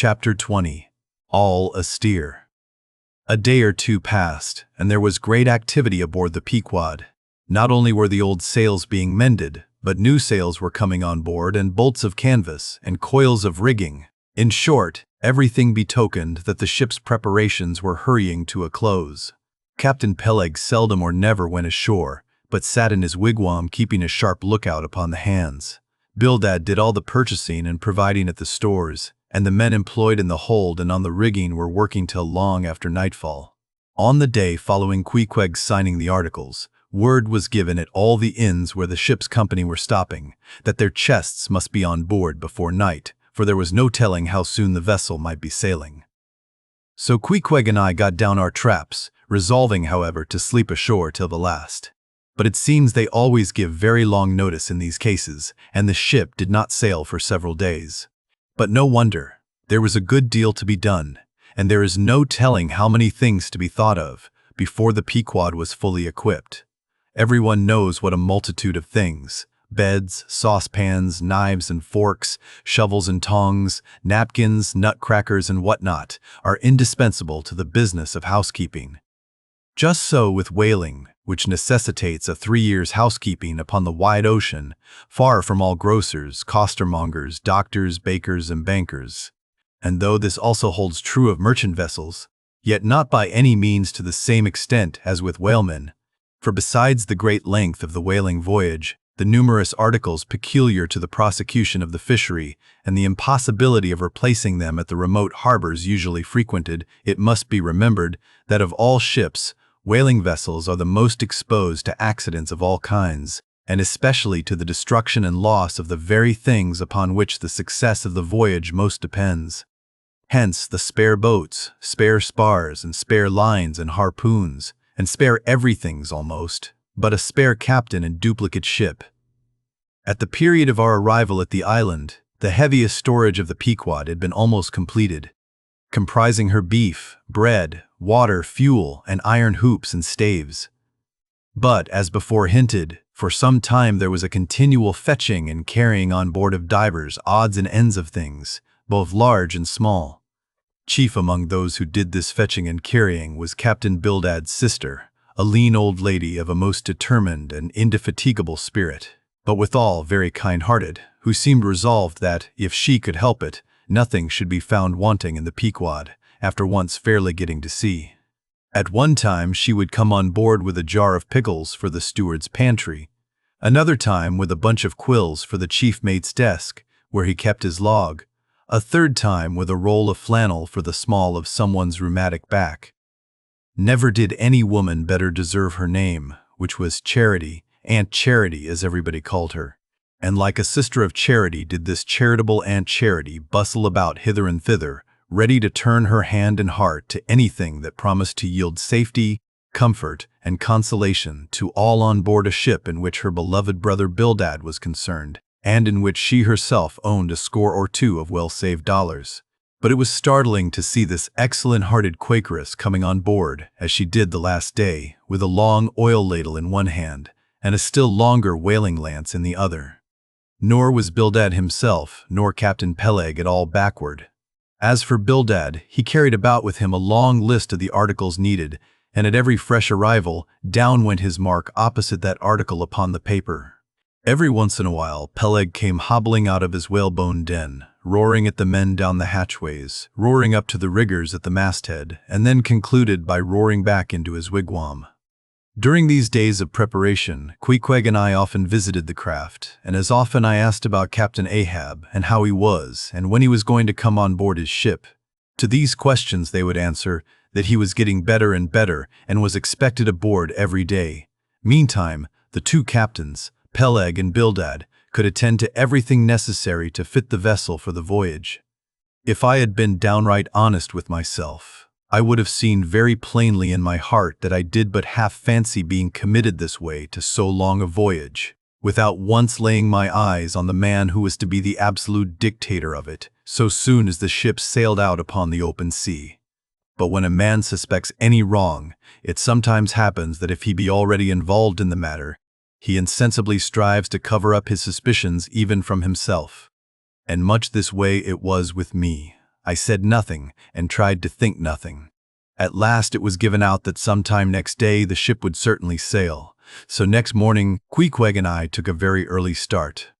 Chapter 20. All Astir. A day or two passed, and there was great activity aboard the Pequod. Not only were the old sails being mended, but new sails were coming on board, and bolts of canvas, and coils of rigging. In short, everything betokened that the ship's preparations were hurrying to a close. Captain Peleg seldom or never went ashore, but sat in his wigwam keeping a sharp lookout upon the hands. Bildad did all the purchasing and providing at the stores, and the men employed in the hold and on the rigging were working till long after nightfall. On the day following Queequeg's signing the articles, word was given at all the inns where the ship's company were stopping that their chests must be on board before night, for there was no telling how soon the vessel might be sailing. So Queequeg and I got down our traps, resolving, however, to sleep ashore till the last. But it seems they always give very long notice in these cases, and the ship did not sail for several days. But no wonder. There was a good deal to be done, and there is no telling how many things to be thought of before the Pequod was fully equipped. Everyone knows what a multitude of things — beds, saucepans, knives and forks, shovels and tongs, napkins, nutcrackers and whatnot — are indispensable to the business of housekeeping. Just so with whaling, which necessitates a 3 years' housekeeping upon the wide ocean, far from all grocers, costermongers, doctors, bakers, and bankers. And though this also holds true of merchant vessels, yet not by any means to the same extent as with whalemen, for besides the great length of the whaling voyage, the numerous articles peculiar to the prosecution of the fishery, and the impossibility of replacing them at the remote harbors usually frequented, it must be remembered that of all ships, whaling vessels are the most exposed to accidents of all kinds, and especially to the destruction and loss of the very things upon which the success of the voyage most depends. Hence the spare boats, spare spars, and spare lines and harpoons, and spare everythings almost, but a spare captain and duplicate ship. At the period of our arrival at the island, the heaviest storage of the Pequod had been almost completed, comprising her beef, bread, water, fuel, and iron hoops and staves. But, as before hinted, for some time there was a continual fetching and carrying on board of divers odds and ends of things, both large and small. Chief among those who did this fetching and carrying was Captain Bildad's sister, a lean old lady of a most determined and indefatigable spirit, but withal very kind-hearted, who seemed resolved that, if she could help it, nothing should be found wanting in the Pequod, after once fairly getting to sea. At one time she would come on board with a jar of pickles for the steward's pantry, another time with a bunch of quills for the chief mate's desk, where he kept his log, a third time with a roll of flannel for the small of someone's rheumatic back. Never did any woman better deserve her name, which was Charity, Aunt Charity as everybody called her. And like a sister of charity did this charitable Aunt Charity bustle about hither and thither, ready to turn her hand and heart to anything that promised to yield safety, comfort, and consolation to all on board a ship in which her beloved brother Bildad was concerned, and in which she herself owned a score or two of well-saved dollars. But it was startling to see this excellent-hearted Quakeress coming on board, as she did the last day, with a long oil ladle in one hand, and a still longer whaling lance in the other. Nor was Bildad himself, nor Captain Peleg at all backward. As for Bildad, he carried about with him a long list of the articles needed, and at every fresh arrival, down went his mark opposite that article upon the paper. Every once in a while, Peleg came hobbling out of his whalebone den, roaring at the men down the hatchways, roaring up to the riggers at the masthead, and then concluded by roaring back into his wigwam. During these days of preparation, Queequeg and I often visited the craft, and as often I asked about Captain Ahab and how he was and when he was going to come on board his ship. To these questions they would answer that he was getting better and better and was expected aboard every day. Meantime, the two captains, Peleg and Bildad, could attend to everything necessary to fit the vessel for the voyage. If I had been downright honest with myself, I would have seen very plainly in my heart that I did but half fancy being committed this way to so long a voyage, without once laying my eyes on the man who was to be the absolute dictator of it, so soon as the ship sailed out upon the open sea. But when a man suspects any wrong, it sometimes happens that if he be already involved in the matter, he insensibly strives to cover up his suspicions even from himself. And much this way it was with me. I said nothing and tried to think nothing. At last it was given out that sometime next day the ship would certainly sail. So next morning, Queequeg and I took a very early start.